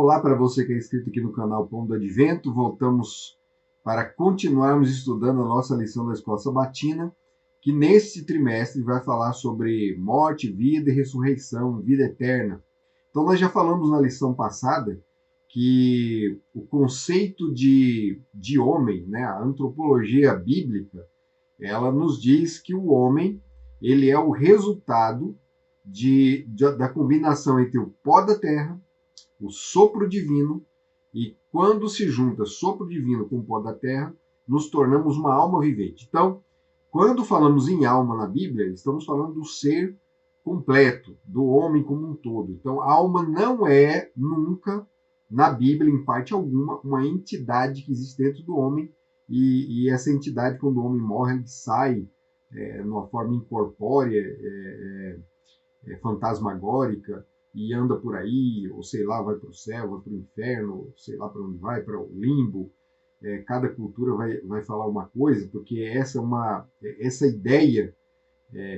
Olá para você que é inscrito aqui no canal Pão do Advento. Voltamos para continuarmos estudando a nossa lição da Escola Sabatina, que neste trimestre vai falar sobre morte, vida e ressurreição, vida eterna. Então nós já falamos na lição passada que o conceito de homem, né, a antropologia bíblica, ela nos diz que o homem ele é o resultado da combinação entre o pó da terra, o sopro divino, e quando se junta sopro divino com o pó da terra, nos tornamos uma alma vivente. Então, quando falamos em alma na Bíblia, estamos falando do ser completo, do homem como um todo. Então, a alma não é nunca, na Bíblia, em parte alguma, uma entidade que existe dentro do homem, e essa entidade, quando o homem morre, ele sai numa forma incorpórea, fantasmagórica, e anda por aí, ou sei lá, vai para o céu, vai para o inferno, sei lá para onde vai, para o limbo. Cada cultura vai falar uma coisa, porque essa ideia,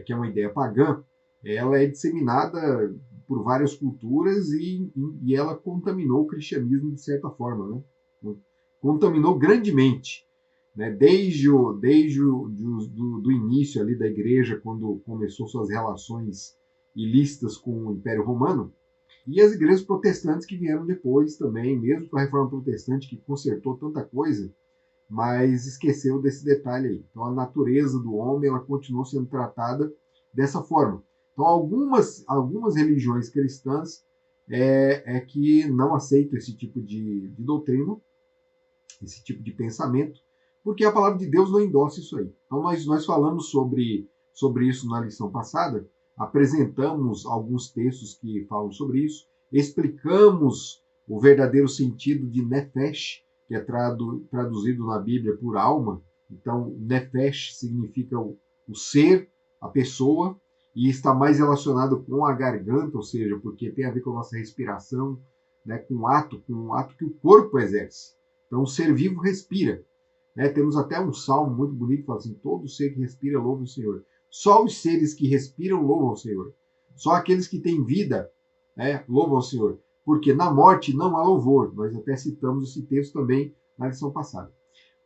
que é uma ideia pagã, ela é disseminada por várias culturas e ela contaminou o cristianismo de certa forma, né? Contaminou grandemente, né? Desde do início ali da igreja, quando começou suas relações ilícitas com o Império Romano, e as igrejas protestantes que vieram depois também, mesmo com a Reforma Protestante, que consertou tanta coisa, mas esqueceu desse detalhe aí. Então a natureza do homem ela continuou sendo tratada dessa forma. Então algumas religiões cristãs que não aceitam esse tipo de doutrina, esse tipo de pensamento, porque a palavra de Deus não endossa isso aí. Então nós falamos sobre isso na lição passada, apresentamos alguns textos que falam sobre isso, explicamos o verdadeiro sentido de nefesh, que é traduzido na Bíblia por alma. Então, nefesh significa o ser, a pessoa, e está mais relacionado com a garganta, ou seja, porque tem a ver com a nossa respiração, né, com um ato que o corpo exerce. Então, o ser vivo respira. Né? Temos até um salmo muito bonito que fala assim: todo ser que respira louva o Senhor. Só os seres que respiram louvam o Senhor. Só aqueles que têm vida louvam o Senhor. Porque na morte não há louvor. Nós até citamos esse texto também na lição passada.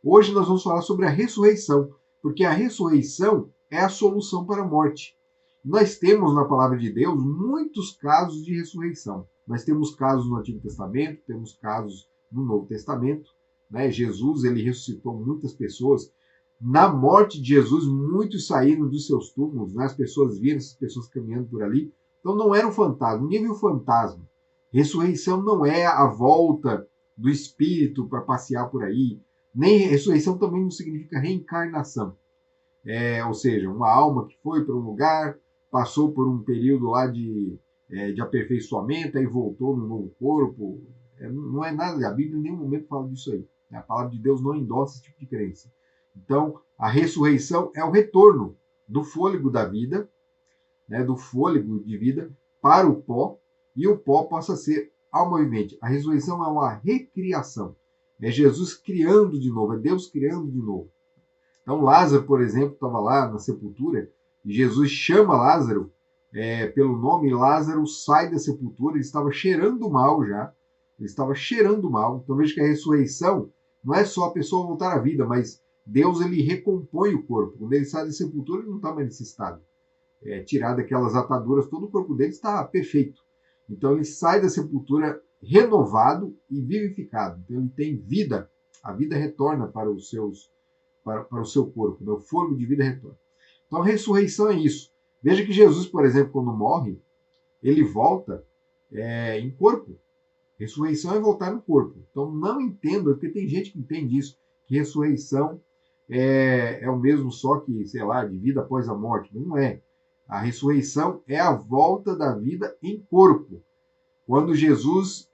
Hoje nós vamos falar sobre a ressurreição, porque a ressurreição é a solução para a morte. Nós temos na palavra de Deus muitos casos de ressurreição. Nós temos casos no Antigo Testamento, temos casos no Novo Testamento. Né? Jesus ele ressuscitou muitas pessoas. Na morte de Jesus, muitos saíram dos seus túmulos, né? As pessoas viram essas pessoas caminhando por ali. Então não era um fantasma, ninguém viu fantasma. Ressurreição não é a volta do espírito para passear por aí. Nem ressurreição também não significa reencarnação. Ou seja, uma alma que foi para um lugar, passou por um período lá de aperfeiçoamento, aí voltou no novo corpo. Não é nada, a Bíblia em nenhum momento fala disso aí. A palavra de Deus não endossa esse tipo de crença. Então, a ressurreição é o retorno do fôlego da vida, né, do fôlego de vida para o pó, e o pó passa a ser alma vivente. A ressurreição é uma recriação. É Jesus criando de novo, é Deus criando de novo. Então, Lázaro, por exemplo, estava lá na sepultura, e Jesus chama Lázaro pelo nome, e Lázaro sai da sepultura, ele estava cheirando mal já, ele estava cheirando mal. Então, veja que a ressurreição não é só a pessoa voltar à vida, mas Deus ele recompõe o corpo. Quando ele sai da sepultura, ele não está mais nesse estado. Tirado aquelas ataduras, todo o corpo dele está perfeito. Então ele sai da sepultura renovado e vivificado. Então ele tem vida. A vida retorna para o seu corpo. Né? O fôlego de vida retorna. Então a ressurreição é isso. Veja que Jesus, por exemplo, quando morre, ele volta em corpo. Ressurreição é voltar no corpo. Então não entenda, porque tem gente que entende isso, que ressurreição é o mesmo só que, sei lá, de vida após a morte. Mas não é. A ressurreição é a volta da vida em corpo. Quando Jesus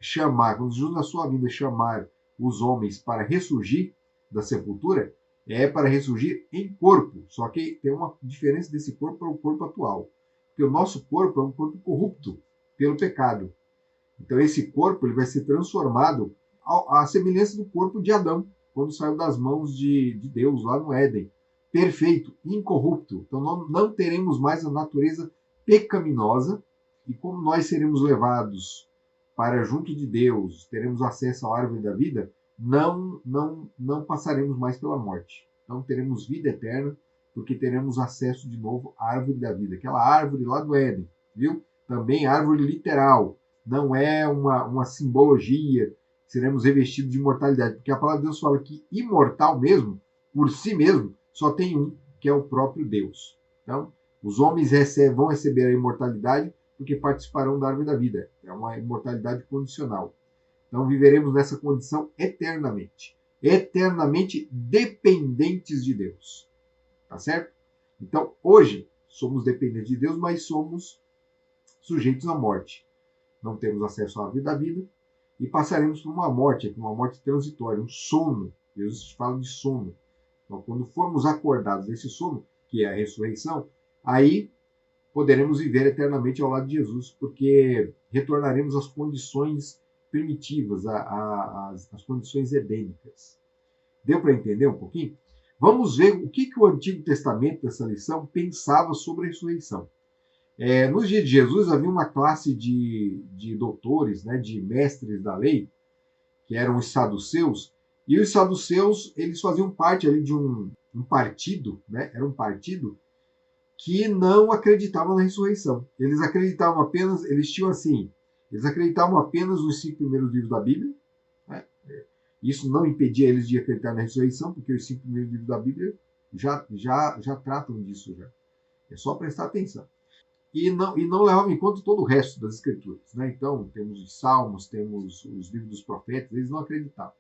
na sua vida chamar os homens para ressurgir da sepultura, é para ressurgir em corpo. Só que tem uma diferença desse corpo para o corpo atual. Porque o nosso corpo é um corpo corrupto pelo pecado. Então esse corpo ele vai ser transformado à semelhança do corpo de Adão, quando saiu das mãos de Deus lá no Éden. Perfeito, incorrupto. Então não teremos mais a natureza pecaminosa, e como nós seremos levados para junto de Deus, teremos acesso à árvore da vida, não passaremos mais pela morte. Então teremos vida eterna, porque teremos acesso de novo à árvore da vida, aquela árvore lá do Éden, viu? Também árvore literal, não é uma simbologia, seremos revestidos de imortalidade, porque a palavra de Deus fala que imortal mesmo, por si mesmo, só tem um, que é o próprio Deus. Então, os homens vão receber a imortalidade porque participarão da árvore da vida. É uma imortalidade condicional. Então, viveremos nessa condição eternamente. Eternamente dependentes de Deus. Tá certo? Então, hoje, somos dependentes de Deus, mas somos sujeitos à morte. Não temos acesso à árvore da vida e passaremos por uma morte transitória, um sono. Jesus fala de sono. Então, quando formos acordados desse sono, que é a ressurreição, aí poderemos viver eternamente ao lado de Jesus, porque retornaremos às condições primitivas, às condições edênicas. Deu para entender um pouquinho? Vamos ver o que o Antigo Testamento, dessa lição, pensava sobre a ressurreição. Nos dias de Jesus havia uma classe de doutores, né, de mestres da lei, que eram os saduceus, e os saduceus eles faziam parte ali de um partido, né, era um partido que não acreditavam na ressurreição. Eles acreditavam apenas, eles acreditavam apenas nos 5 primeiros livros da Bíblia, né? Isso não impedia eles de acreditar na ressurreição, porque os 5 primeiros livros da Bíblia já tratam disso já. É só prestar atenção. E não levavam em conta todo o resto das escrituras, né? Então, temos os salmos, temos os livros dos profetas, eles não acreditavam.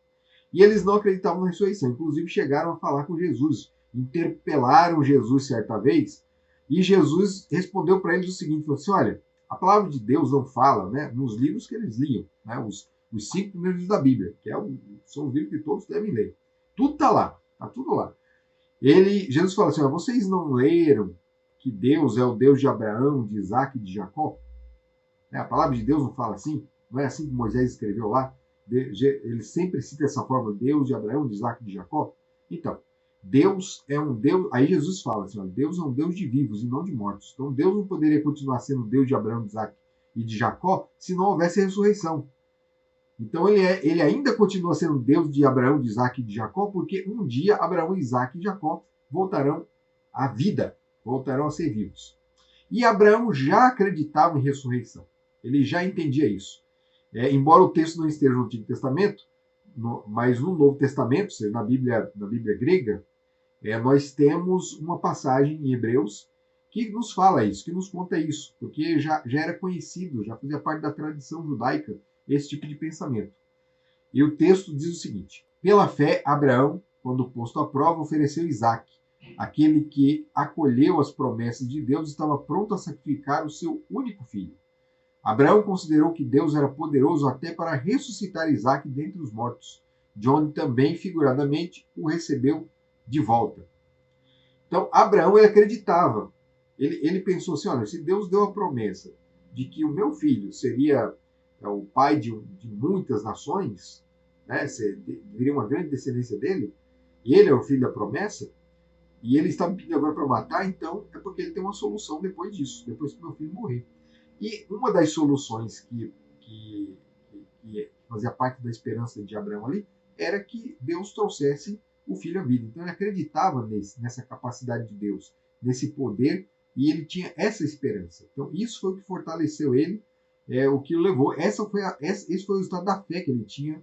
E eles não acreditavam na ressurreição, inclusive chegaram a falar com Jesus, interpelaram Jesus certa vez, e Jesus respondeu para eles o seguinte, falou assim, olha, a palavra de Deus não fala, né, nos livros que eles liam, né, os 5 primeiros livros da Bíblia, que são os livros que todos devem ler. Tudo está lá, está tudo lá. Jesus falou assim, vocês não leram que Deus é o Deus de Abraão, de Isaac e de Jacó? A palavra de Deus não fala assim? Não é assim que Moisés escreveu lá? Ele sempre cita essa forma, Deus de Abraão, de Isaac e de Jacó. Então, Deus é um Deus... Aí Jesus fala assim, Deus é um Deus de vivos e não de mortos. Então Deus não poderia continuar sendo Deus de Abraão, de Isaac e de Jacó se não houvesse ressurreição. Então ele ainda continua sendo Deus de Abraão, de Isaac e de Jacó, porque um dia Abraão, Isaac e Jacó voltarão à vida, voltarão a ser vivos. E Abraão já acreditava em ressurreição. Ele já entendia isso. Embora o texto não esteja no Antigo Testamento, mas no Novo Testamento, ou seja, na Bíblia grega, nós temos uma passagem em Hebreus que nos fala isso, que nos conta isso, porque já era conhecido, já fazia parte da tradição judaica esse tipo de pensamento. E o texto diz o seguinte, pela fé, Abraão, quando posto à prova, ofereceu Isaque, aquele que acolheu as promessas de Deus, estava pronto a sacrificar o seu único filho. Abraão considerou que Deus era poderoso até para ressuscitar Isaque dentre os mortos, de onde também, figuradamente, o recebeu de volta. Então, Abraão ele acreditava. Ele pensou assim, olha, se Deus deu a promessa de que o meu filho seria o pai de muitas nações, né, viria uma grande descendência dele, e ele é o filho da promessa, e ele está me pedindo agora para matar, então é porque ele tem uma solução depois disso, depois que meu filho morrer. E uma das soluções que fazia parte da esperança de Abraão ali era que Deus trouxesse o filho à vida. Então ele acreditava nessa capacidade de Deus, nesse poder, e ele tinha essa esperança. Então isso foi o que fortaleceu ele, o que o levou. Esse foi o resultado da fé que ele tinha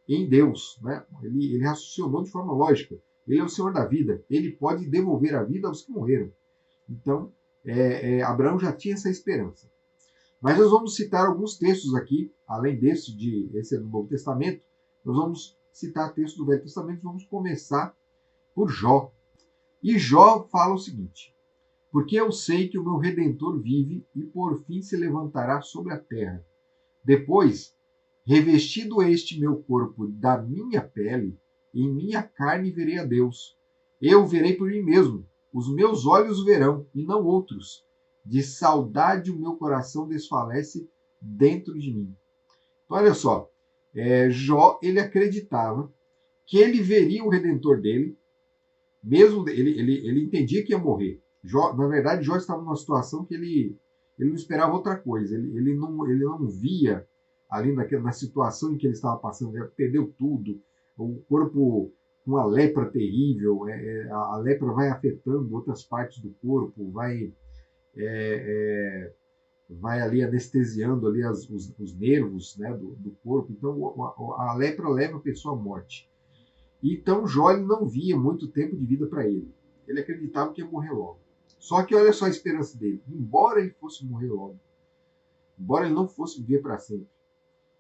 em Deus, né? Ele raciocinou de forma lógica. Ele é o Senhor da vida. Ele pode devolver a vida aos que morreram. Então, Abraão já tinha essa esperança. Mas nós vamos citar alguns textos aqui, além desse, esse é do Novo Testamento, nós vamos citar textos do Velho Testamento, vamos começar por Jó. E Jó fala o seguinte, porque eu sei que o meu Redentor vive e por fim se levantará sobre a terra. Depois, revestido este meu corpo da minha pele, em minha carne verei a Deus. Eu verei por mim mesmo, os meus olhos o verão, e não outros. De saudade o meu coração desfalece dentro de mim. Então, olha só, Jó, ele acreditava que ele veria o Redentor dele, mesmo ele entendia que ia morrer. Jó, na verdade, Jó estava numa situação que ele não esperava outra coisa, ele não via ali na situação em que ele estava passando, ele perdeu tudo, o corpo com uma lepra terrível, a lepra vai afetando outras partes do corpo, é, vai ali anestesiando ali os nervos, né, do corpo. Então a lepra leva a pessoa à morte. Então Jó não via muito tempo de vida para ele. Ele acreditava que ia morrer logo. Só que olha só a esperança dele. Embora ele fosse morrer logo, embora ele não fosse viver para sempre,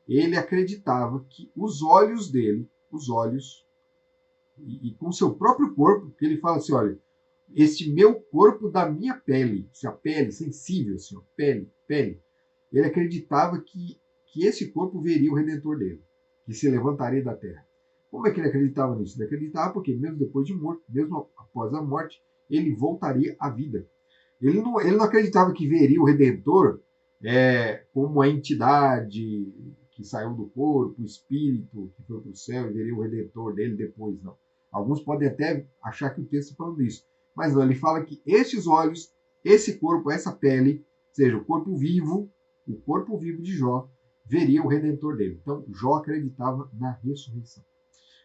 ele acreditava que os olhos dele, os olhos, e com seu próprio corpo, que ele fala assim, olha, este meu corpo da minha pele, a pele sensível, assim, ó, pele, ele acreditava que esse corpo veria o Redentor dele, que se levantaria da terra. Como é que ele acreditava nisso? Ele acreditava porque mesmo depois de morto, mesmo após a morte, ele voltaria à vida. Ele não acreditava que veria o Redentor como a entidade que saiu do corpo, o espírito que foi para o céu e veria o Redentor dele depois, não. Alguns podem até achar que o texto está falando isso, mas não, ele fala que esses olhos, esse corpo, essa pele, ou seja, o corpo vivo de Jó, veria o Redentor dele. Então, Jó acreditava na ressurreição.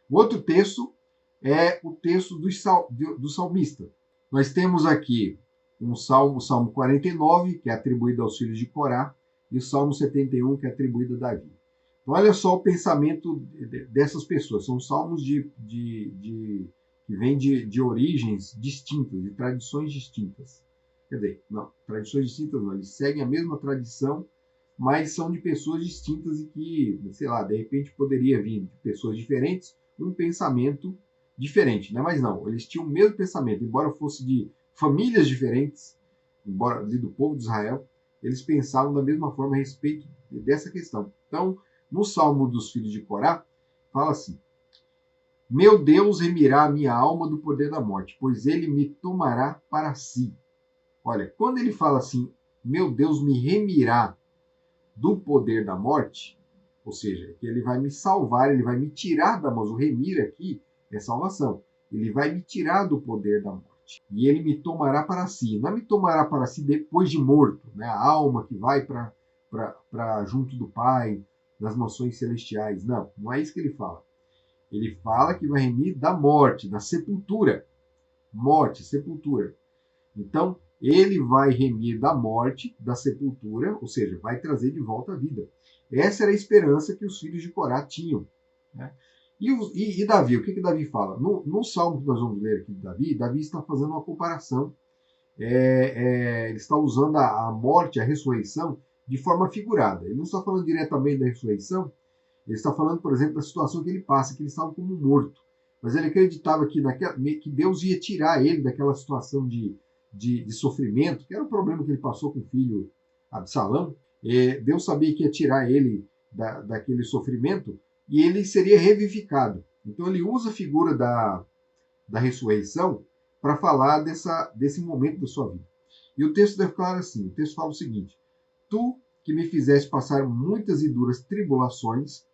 O outro texto é o texto do salmista. Nós temos aqui o Salmo 49, que é atribuído aos filhos de Corá, e o Salmo 71, que é atribuído a Davi. Então, olha só o pensamento dessas pessoas. São salmos que vêm de origens distintas, de tradições distintas. Quer dizer, não, tradições distintas não, eles seguem a mesma tradição, mas são de pessoas distintas e que, sei lá, de repente poderia vir de pessoas diferentes um pensamento diferente, né? Mas não, eles tinham o mesmo pensamento, embora fosse de famílias diferentes, embora do povo de Israel, eles pensavam da mesma forma a respeito dessa questão. Então, no Salmo dos Filhos de Corá, fala assim: meu Deus remirá a minha alma do poder da morte, pois ele me tomará para si. Olha, quando ele fala assim, meu Deus me remirá do poder da morte, ou seja, que ele vai me salvar, ele vai me tirar da morte. O remir aqui é salvação. Ele vai me tirar do poder da morte. E ele me tomará para si. Não me tomará para si depois de morto, né? A alma que vai para junto do Pai, nas mansões celestiais. Não, não é isso que ele fala. Ele fala que vai remir da morte, da sepultura. Morte, sepultura. Então, ele vai remir da morte, da sepultura, ou seja, vai trazer de volta a vida. Essa era a esperança que os filhos de Corá tinham. Né? E Davi, o que Davi fala? No salmo que nós vamos ler aqui de Davi está fazendo uma comparação. Ele está usando a morte, a ressurreição, de forma figurada. Ele não está falando diretamente da ressurreição, ele está falando, por exemplo, da situação que ele passa, que ele estava como morto. Mas ele acreditava que Deus ia tirar ele daquela situação de sofrimento, que era o problema que ele passou com o filho Absalão. Deus sabia que ia tirar ele daquele sofrimento e ele seria revivificado. Então ele usa a figura da ressurreição para falar desse momento da sua vida. E o texto declara assim, o texto fala o seguinte: tu que me fizeste passar muitas e duras tribulações,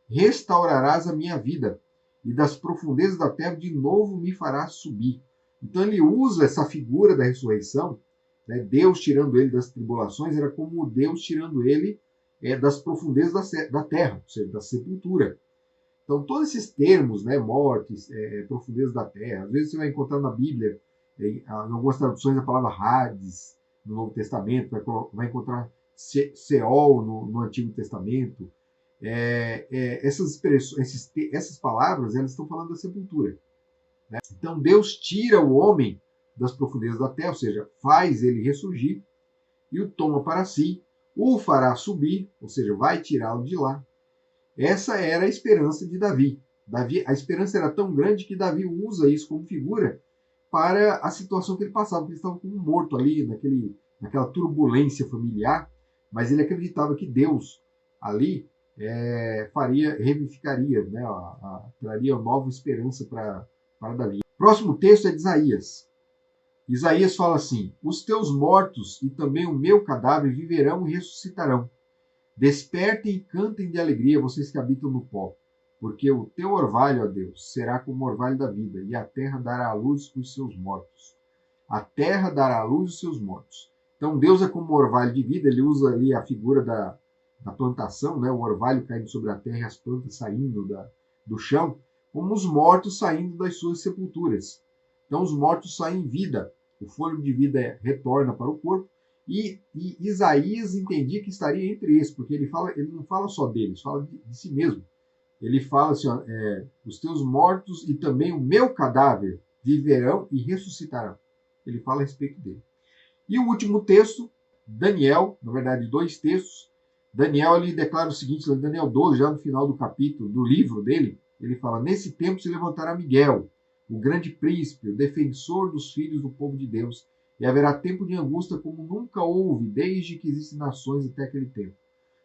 restaurarás a minha vida, e das profundezas da terra de novo me farás subir. Então ele usa essa figura da ressurreição, né? Deus tirando ele das tribulações, era como Deus tirando ele das profundezas da terra, ou seja, da sepultura. Então todos esses termos, né, mortes, profundezas da terra, às vezes você vai encontrar na Bíblia, em algumas traduções a palavra Hades, no Novo Testamento, vai encontrar Seol no Antigo Testamento. Essas expressões, essas palavras, elas estão falando da sepultura. Né? Então Deus tira o homem das profundezas da terra, ou seja, faz ele ressurgir e o toma para si, o fará subir, ou seja, vai tirá-lo de lá. Essa era a esperança de Davi. A esperança era tão grande que Davi usa isso como figura para a situação que ele passava, porque ele estava como morto ali, naquela turbulência familiar, mas ele acreditava que Deus ali revivificaria, né, traria uma nova esperança para Davi. O próximo texto é de Isaías. Isaías fala assim: os teus mortos e também o meu cadáver viverão e ressuscitarão. Despertem e cantem de alegria, vocês que habitam no pó, porque o teu orvalho, ó Deus, será como o orvalho da vida, e a terra dará à luz os seus mortos. A terra dará à luz os seus mortos. Então Deus é como o orvalho de vida, ele usa ali a figura da plantação, né, o orvalho caindo sobre a terra e as plantas saindo do chão, como os mortos saindo das suas sepulturas. Então os mortos saem em vida, o fôlego de vida retorna para o corpo, e Isaías entendia que estaria entre esses, porque ele não fala só deles, fala de si mesmo. Ele fala assim, ó, os teus mortos e também o meu cadáver viverão e ressuscitarão. Ele fala a respeito dele. E o último texto, Daniel, na verdade 2 textos, Daniel ele declara o seguinte, em Daniel 12, já no final do capítulo, do livro dele, ele fala, nesse tempo se levantará Miguel, o grande príncipe, o defensor dos filhos do povo de Deus, e haverá tempo de angústia como nunca houve, desde que existem nações até aquele tempo.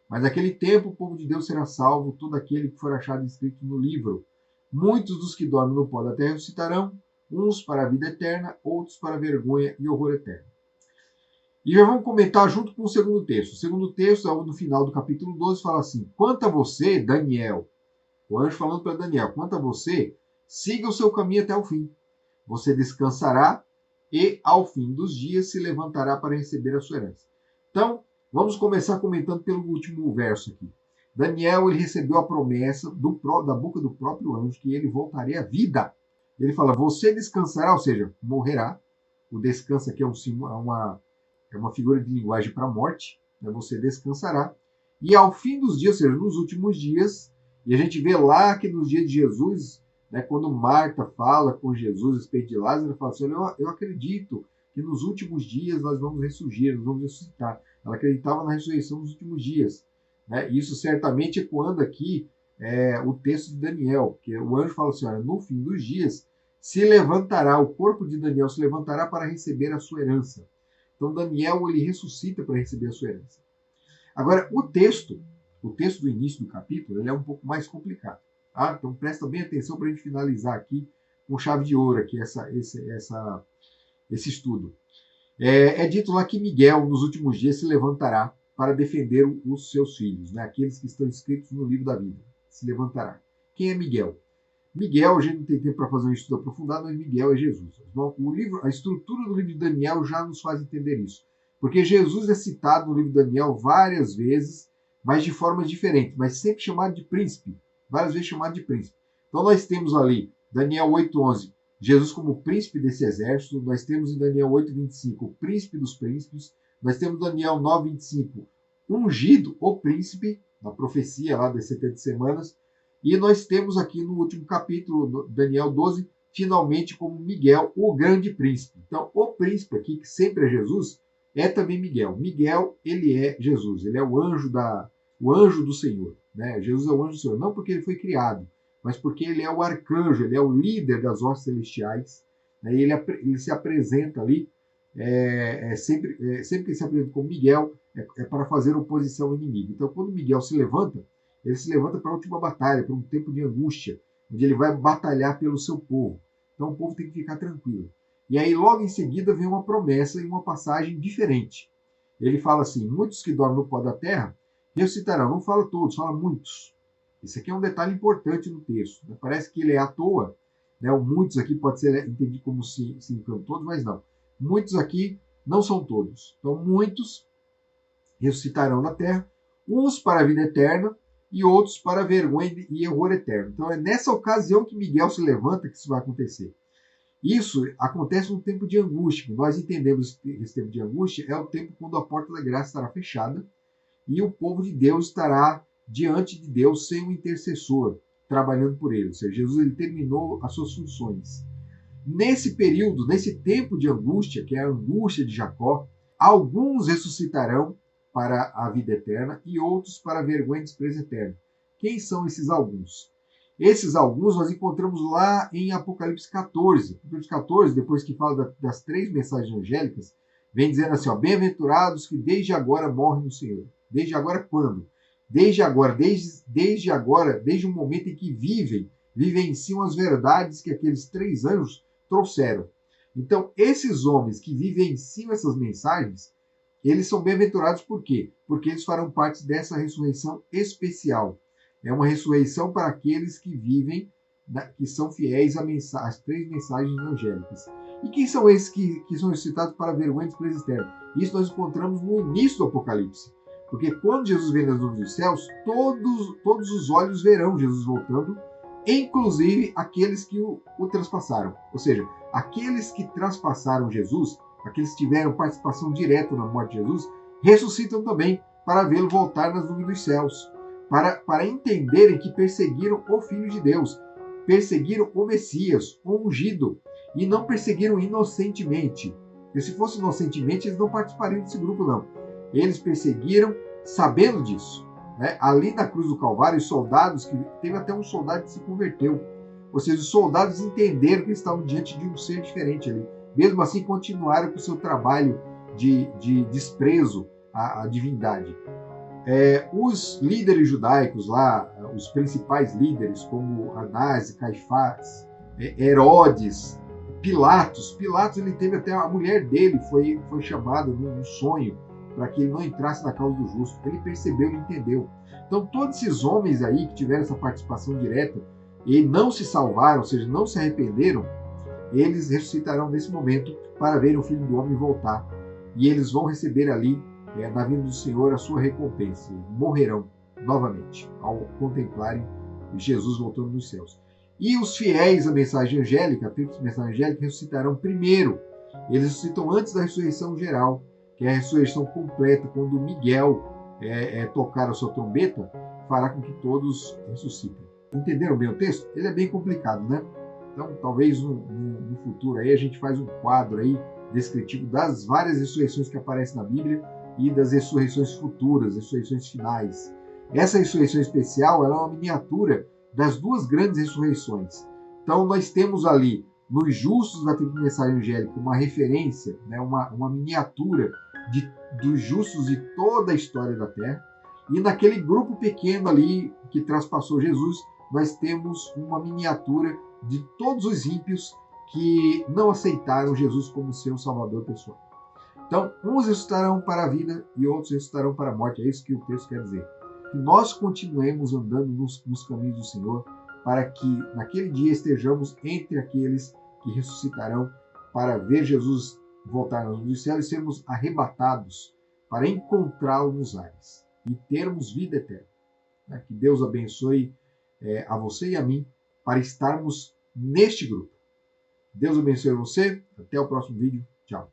Mas naquele tempo o povo de Deus será salvo, todo aquele que for achado escrito no livro. Muitos dos que dormem no pó da terra ressuscitarão, uns para a vida eterna, outros para a vergonha e horror eterno. E já vamos comentar junto com o segundo texto. O segundo texto, no final do capítulo 12, fala assim, quanto a você, Daniel, o anjo falando para Daniel, quanto a você, siga o seu caminho até o fim. Você descansará e, ao fim dos dias, se levantará para receber a sua herança. Então, vamos começar comentando pelo último verso aqui. Daniel ele recebeu a promessa da boca do próprio anjo que ele voltaria à vida. Ele fala, você descansará, ou seja, morrerá. O descanso aqui é uma figura de linguagem para a morte. Né? Você descansará. E ao fim dos dias, ou seja, nos últimos dias, e a gente vê lá que nos dias de Jesus, né, quando Marta fala com Jesus a respeito de Lázaro, ela fala assim, eu acredito que nos últimos dias nós vamos ressurgir, nós vamos ressuscitar. Ela acreditava na ressurreição nos últimos dias. Né? Isso certamente ecoando aqui o texto de Daniel, que o anjo fala assim, olha, no fim dos dias se levantará, o corpo de Daniel se levantará para receber a sua herança. Então Daniel ele ressuscita para receber a sua herança. Agora, o texto do início do capítulo, ele é um pouco mais complicado. Tá? Então presta bem atenção para a gente finalizar aqui com chave de ouro aqui esse estudo. É dito lá que Miguel, nos últimos dias, se levantará para defender os seus filhos, né? Aqueles que estão escritos no livro da vida. Se levantará. Quem é Miguel? Miguel, a gente não tem tempo para fazer um estudo aprofundado, mas Miguel é Jesus. A estrutura do livro de Daniel já nos faz entender isso. Porque Jesus é citado no livro de Daniel várias vezes, mas de formas diferentes, mas sempre chamado de príncipe. Várias vezes chamado de príncipe. Então nós temos ali, Daniel 8:11, Jesus como príncipe desse exército. Nós temos em Daniel 8:25, o príncipe dos príncipes. Nós temos Daniel 9:25, ungido, o príncipe, na profecia lá das 70 semanas. E nós temos aqui no último capítulo, Daniel 12, finalmente como Miguel, o grande príncipe. Então, o príncipe aqui, que sempre é Jesus, é também Miguel. Miguel, ele é Jesus, ele é o anjo do Senhor. Né? Jesus é o anjo do Senhor, não porque ele foi criado, mas porque ele é o arcanjo, ele é o líder das hostes celestiais. Né? E ele se apresenta ali, sempre que ele se apresenta como Miguel, é para fazer oposição ao inimigo. Então, quando Miguel se levanta, ele se levanta para a última batalha, para um tempo de angústia, onde ele vai batalhar pelo seu povo. Então o povo tem que ficar tranquilo. E aí logo em seguida vem uma promessa e uma passagem diferente. Ele fala assim, muitos que dormem no pó da terra ressuscitarão. Não fala todos, fala muitos. Esse aqui é um detalhe importante no texto. Né? Parece que ele é à toa. Né? O muitos aqui pode ser entendido como significando todos, mas não. Muitos aqui não são todos. Então muitos ressuscitarão na terra, uns para a vida eterna, e outros para vergonha e horror eterno. Então é nessa ocasião que Miguel se levanta que isso vai acontecer. Isso acontece num tempo de angústia. Nós entendemos que esse tempo de angústia é o tempo quando a porta da graça estará fechada e o povo de Deus estará diante de Deus sem um intercessor trabalhando por ele. Ou seja, Jesus ele terminou as suas funções. Nesse período, nesse tempo de angústia, que é a angústia de Jacó, alguns ressuscitarão para a vida eterna e outros para a vergonha e desprezo eterno. Quem são esses alguns? Esses alguns nós encontramos lá em Apocalipse 14. Apocalipse 14, depois que fala das 3 mensagens angélicas, vem dizendo assim, bem-aventurados que desde agora morrem no Senhor. Desde agora quando? Desde agora, desde o momento em que vivenciam as verdades que aqueles 3 anjos trouxeram. Então, esses homens que vivenciam essas mensagens, eles são bem-aventurados por quê? Porque eles farão parte dessa ressurreição especial. É uma ressurreição para aqueles que vivem, que são fiéis às 3 mensagens angélicas. E quem são esses que são ressuscitados para a vergonha e desprezo eterno? Isso nós encontramos no início do Apocalipse. Porque quando Jesus vem nas nuvens dos céus, todos os olhos verão Jesus voltando, inclusive aqueles que o transpassaram. Ou seja, aqueles que transpassaram Jesus, aqueles que tiveram participação direta na morte de Jesus, ressuscitam também para vê-lo voltar nas nuvens dos céus, para entenderem que perseguiram o Filho de Deus, perseguiram o Messias, o ungido, e não perseguiram inocentemente. Porque se fosse inocentemente, eles não participariam desse grupo, não. Eles perseguiram sabendo disso. Né? Ali na cruz do Calvário, os soldados, teve até um soldado que se converteu. Ou seja, os soldados entenderam que estavam diante de um ser diferente ali. Mesmo assim, continuaram com o seu trabalho de desprezo à divindade. Os líderes judaicos lá, os principais líderes, como Anás, Caifás, Herodes, Pilatos, ele teve até a mulher dele, foi chamada num sonho, para que ele não entrasse na causa do justo. Ele percebeu e entendeu. Então, todos esses homens aí que tiveram essa participação direta e não se salvaram, ou seja, não se arrependeram, eles ressuscitarão nesse momento para verem o Filho do Homem voltar. E eles vão receber ali, na vinda do Senhor, a sua recompensa. Morrerão novamente ao contemplarem Jesus voltando dos céus. E os fiéis à mensagem angélica, a tríplice mensagem angélica, ressuscitarão primeiro. Eles ressuscitam antes da ressurreição geral, que é a ressurreição completa, quando Miguel tocar a sua trombeta, fará com que todos ressuscitem. Entenderam bem o texto? Ele é bem complicado, né? Então, talvez no futuro aí a gente faz um quadro aí descritivo das várias ressurreições que aparecem na Bíblia e das ressurreições futuras, ressurreições finais. Essa ressurreição especial ela é uma miniatura das duas grandes ressurreições. Então, nós temos ali, nos justos da tríplice mensagem angélica, uma referência, né, uma miniatura dos justos de toda a história da Terra. E naquele grupo pequeno ali que traspassou Jesus, nós temos uma miniatura de todos os ímpios que não aceitaram Jesus como seu Salvador pessoal. Então, uns ressuscitarão para a vida e outros ressuscitarão para a morte. É isso que o texto quer dizer. Que nós continuemos andando nos caminhos do Senhor, para que naquele dia estejamos entre aqueles que ressuscitarão para ver Jesus voltar nas nuvens do céu e sermos arrebatados para encontrá-lo nos ares e termos vida eterna. Que Deus abençoe a você e a mim para estarmos neste grupo. Deus abençoe você. Até o próximo vídeo. Tchau.